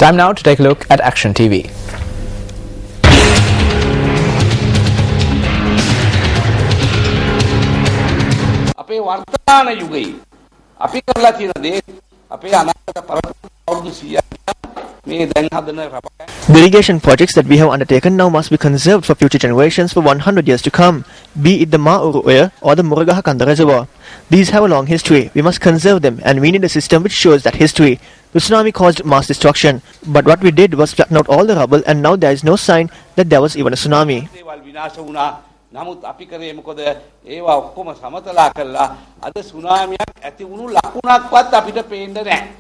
Time now to take a look at Action TV. The irrigation projects that we have undertaken now must be conserved for future generations for 100 years to come, be it the Ma'uru Oya or the Muragaha Kanda Reservoir. These have a long history. We must conserve them, and we need a system which shows that history. The tsunami caused mass destruction, but what we did was flatten out all the rubble, and now there is no sign that there was even a tsunami. නමුත් අපි කරේ මොකද ඒවා ඔක්කොම සමතලා කළා අද සුනාමියක් ඇති වුණු ලකුණක්වත් අපිට පේන්නේ නැහැ.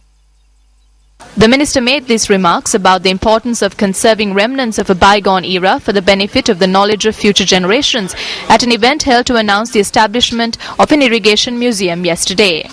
The minister made these remarks about the importance of conserving remnants of a bygone era for the benefit of the knowledge of future generations at an event held to announce the establishment of an irrigation museum yesterday.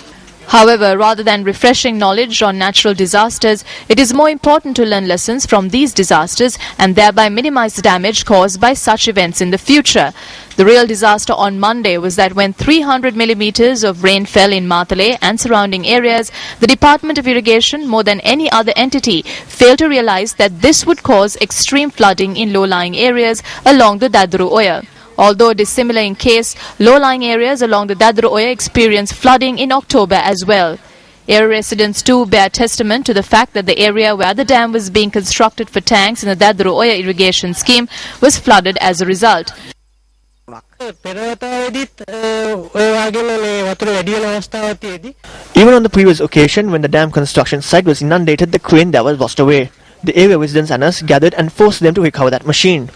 However, rather than refreshing knowledge on natural disasters, it is more important to learn lessons from these disasters and thereby minimize the damage caused by such events in the future. The real disaster on Monday was that when 300 millimeters of rain fell in Matale and surrounding areas, the Department of Irrigation, more than any other entity, failed to realize that this would cause extreme flooding in low-lying areas along the Dadru Oya. Although dissimilar in case, low-lying areas along the Dadru Oya experienced flooding in October as well. Area residents too bear testament to the fact that the area where the dam was being constructed for tanks in the Dadru Oya irrigation scheme was flooded as a result. Even on the previous occasion when the dam construction site was inundated, the crane there was washed away. The area residents and us gathered and forced them to recover that machine.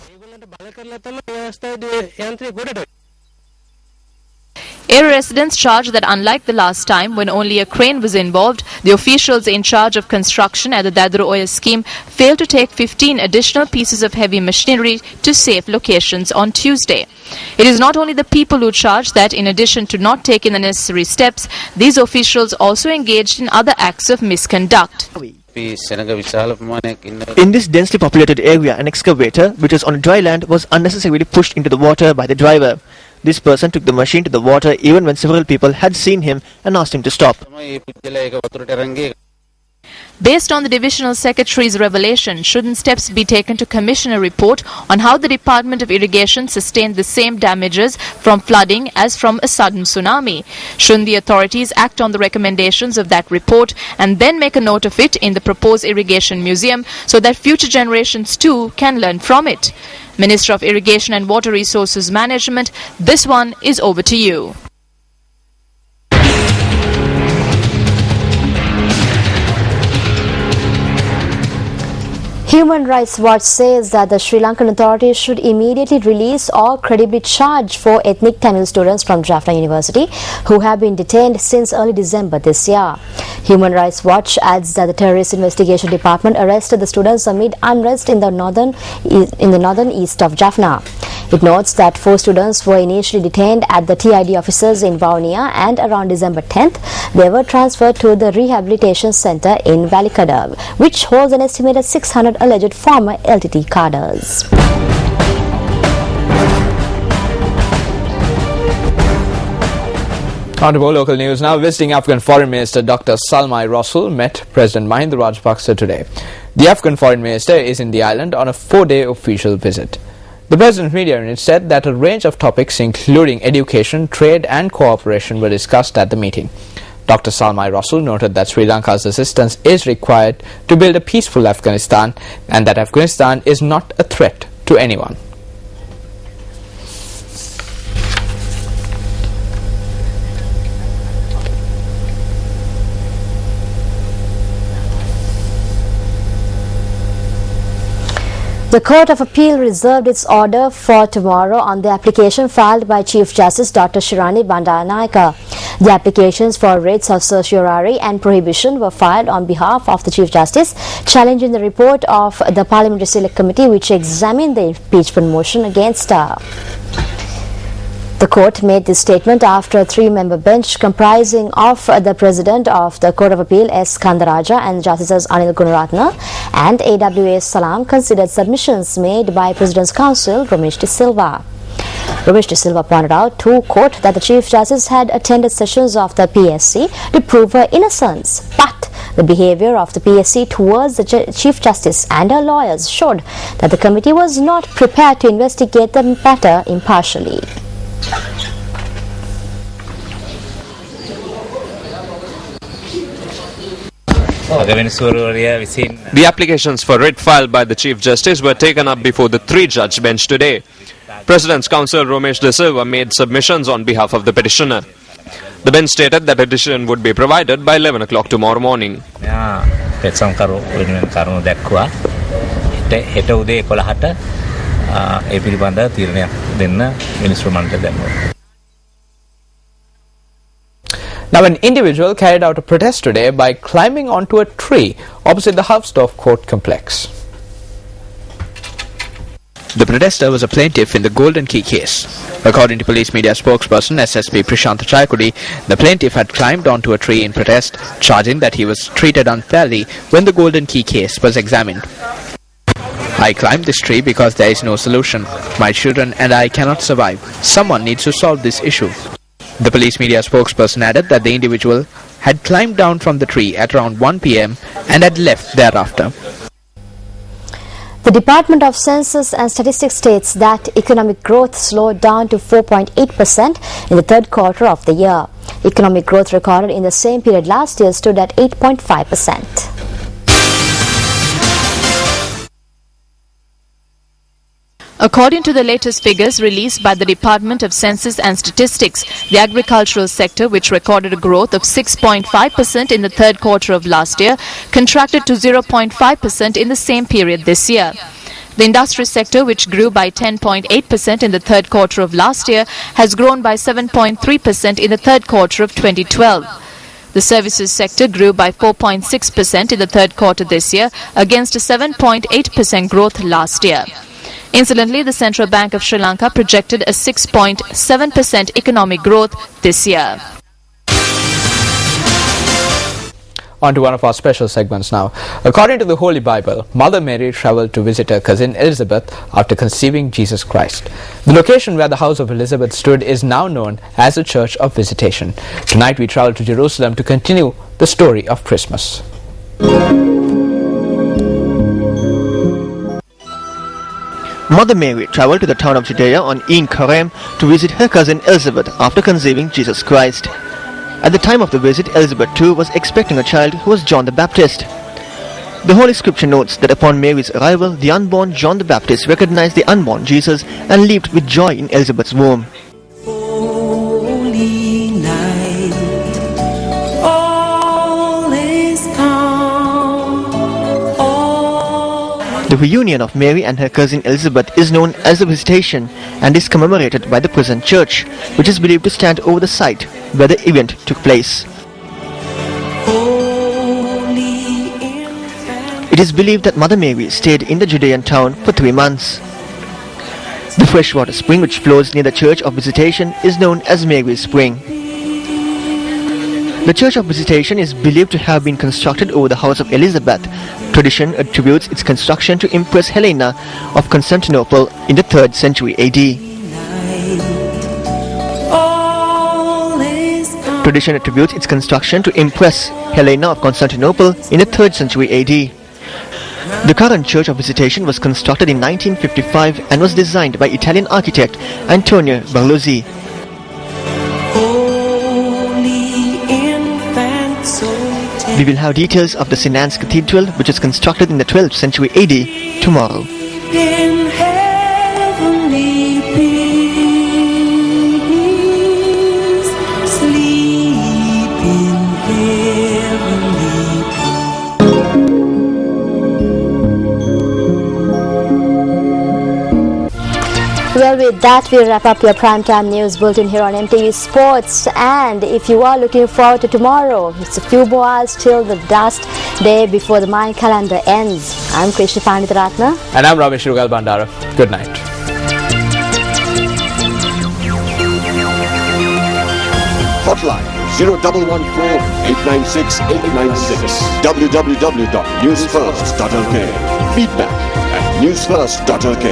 Area residents charged that unlike the last time when only a crane was involved, the officials in charge of construction at the Dadru Oya scheme failed to take 15 additional pieces of heavy machinery to safe locations on Tuesday. It is not only the people who charge that in addition to not taking the necessary steps, these officials also engaged in other acts of misconduct. In this densely populated area, an excavator, which was on dry land, was unnecessarily pushed into the water by the driver. This person took the machine to the water even when several people had seen him and asked him to stop. Based on the Divisional Secretary's revelation, shouldn't steps be taken to commission a report on how the Department of Irrigation sustained the same damages from flooding as from a sudden tsunami? Shouldn't the authorities act on the recommendations of that report and then make a note of it in the proposed irrigation museum so that future generations too can learn from it? Minister of Irrigation and Water Resources Management, this one is over to you. Human Rights Watch says that the Sri Lankan authorities should immediately release or credibly charge 4 ethnic Tamil students from Jaffna University who have been detained since early December this year. Human Rights Watch adds that the Terrorist Investigation Department arrested the students amid unrest in the northern east of Jaffna. It notes that 4 students were initially detained at the TID offices in Vaunia, and around December 10th they were transferred to the Rehabilitation Centre in Valikada, which holds an estimated 600 alleged former LTT cadres. On to more local news now. Visiting Afghan Foreign Minister Dr. Salmai Rasul met President Mahinda Rajapaksa today. The Afghan Foreign Minister is in the island on a 4-day official visit. The President's media unit said that a range of topics including education, trade and cooperation were discussed at the meeting. Dr. Salmai Rasul noted that Sri Lanka's assistance is required to build a peaceful Afghanistan and that Afghanistan is not a threat to anyone. The Court of Appeal reserved its order for tomorrow on the application filed by Chief Justice Dr. Shirani Bandaranaike. The applications for writs of certiorari and prohibition were filed on behalf of the Chief Justice, challenging the report of the Parliamentary Select Committee which examined the impeachment motion against her. The court made this statement after a 3-member bench comprising of the President of the Court of Appeal S. Kandaraja and Justices Anil Gunaratna and AWS Salam considered submissions made by President's Counsel Ramesh De Silva. Ramesh De Silva pointed out to court that the Chief Justice had attended sessions of the PSC to prove her innocence, but The behavior of the PSC towards the Chief Justice and her lawyers showed that the committee was not prepared to investigate the matter impartially. The applications for writ filed by the Chief Justice were taken up before the three-judge bench today. President's counsel Romesh De Silva made submissions on behalf of the petitioner. The bench stated that a decision would be provided by 11 o'clock tomorrow morning. Now, an individual carried out a protest today by climbing onto a tree opposite the Hauptdorf Court complex. The protester was a plaintiff in the Golden Key case. According to police media spokesperson SSP Prashant Chayakudi, the plaintiff had climbed onto a tree in protest, charging that he was treated unfairly when the Golden Key case was examined. I climbed this tree because there is no solution. My children and I cannot survive. Someone needs to solve this issue. The police media spokesperson added that the individual had climbed down from the tree at around 1 p.m. and had left thereafter. The Department of Census and Statistics states that economic growth slowed down to 4.8% in the third quarter of the year. Economic growth recorded in the same period last year stood at 8.5%. According to the latest figures released by the Department of Census and Statistics, the agricultural sector, which recorded a growth of 6.5% in the third quarter of last year, contracted to 0.5% in the same period this year. The industry sector, which grew by 10.8% in the third quarter of last year, has grown by 7.3% in the third quarter of 2012. The services sector grew by 4.6% in the third quarter this year against a 7.8% growth last year. Incidentally, the Central Bank of Sri Lanka projected a 6.7% economic growth this year. On to one of our special segments now. According to the Holy Bible, Mother Mary travelled to visit her cousin Elizabeth after conceiving Jesus Christ. The location where the house of Elizabeth stood is now known as the Church of Visitation. Tonight we travel to Jerusalem to continue the story of Christmas. Mother Mary travelled to the town of Judea on Ein Karem to visit her cousin Elizabeth after conceiving Jesus Christ. At the time of the visit, Elizabeth too was expecting a child who was John the Baptist. The Holy Scripture notes that upon Mary's arrival, the unborn John the Baptist recognized the unborn Jesus and leaped with joy in Elizabeth's womb. Holy night, all is calm, The reunion of Mary and her cousin Elizabeth is known as the Visitation and is commemorated by the present church, which is believed to stand over the site where the event took place. It is believed that Mother Mary stayed in the Judean town for 3 months. The freshwater spring which flows near the Church of Visitation is known as Mary's Spring. The Church of Visitation is believed to have been constructed over the house of Elizabeth. Tradition attributes its construction to Empress Helena of Constantinople in the 3rd century AD. Tradition attributes its construction to Empress Helena of Constantinople in the 3rd century AD. The current Church of Visitation was constructed in 1955 and was designed by Italian architect Antonio Barluzzi. We will have details of the St. Anne's Cathedral, which was constructed in the 12th century AD, tomorrow. in heavenly peace, sleep in heavenly Well, with that, we wrap up your primetime news bulletin here on MTV Sports. And if you are looking forward to tomorrow, it's a few more hours till the last day before the Mayan calendar ends. I'm Krishna Panditharatna. And I'm Ramesh Rugal Bandara. Good night. Hotline 0114-896-896. www.newsfirst.lk. Feedback at newsfirst.lk.